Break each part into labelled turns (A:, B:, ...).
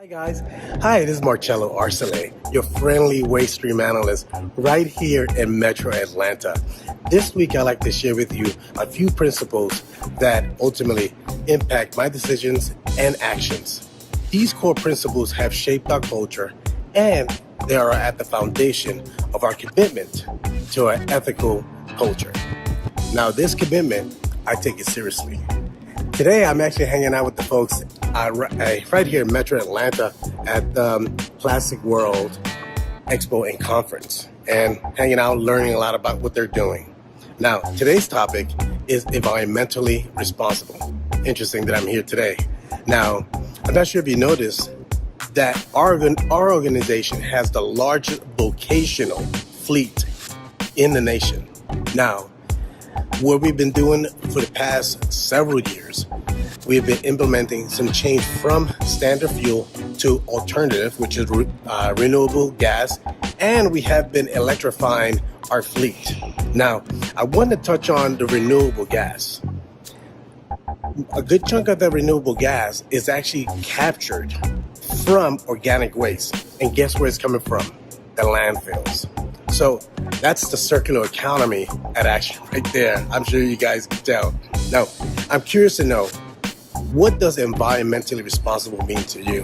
A: Guys, hi, this is Marcello Arcele, your friendly waste stream analyst right here in Metro Atlanta. This week I'd like to share with you a few principles that ultimately impact my decisions and actions. These core principles have shaped our culture and they are at the foundation of our commitment to an ethical culture. Now, this commitment, I take it seriously. Today, I'm actually hanging out with the folks right here in Metro Atlanta at the Plastic World Expo and Conference, and hanging out, learning a lot about what they're doing. Now, today's topic is environmentally responsible. Interesting that I'm here today. Now, I'm not sure if you noticed that our organization has the largest vocational fleet in the nation. Now, what we've been doing for the past several years, we've been implementing some change from standard fuel to alternative, which is renewable gas, and we have been electrifying our fleet. Now, I want to touch on the renewable gas. A good chunk of the renewable gas is actually captured from organic waste. And guess where it's coming from? The landfills. So that's the circular economy at action right there. I'm sure you guys can tell. Now, I'm curious to know, what does environmentally responsible mean to you?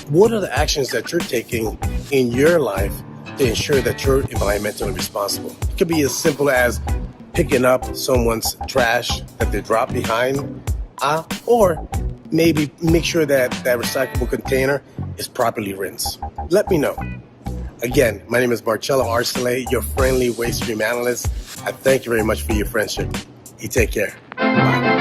A: What are the actions that you're taking in your life to ensure that you're environmentally responsible? It could be as simple as picking up someone's trash that they drop behind, or maybe make sure that that recyclable container is properly rinsed. Let me know. Again, my name is Marcello Arcele, your friendly waste stream analyst. I thank you very much for your friendship. You take care. Bye.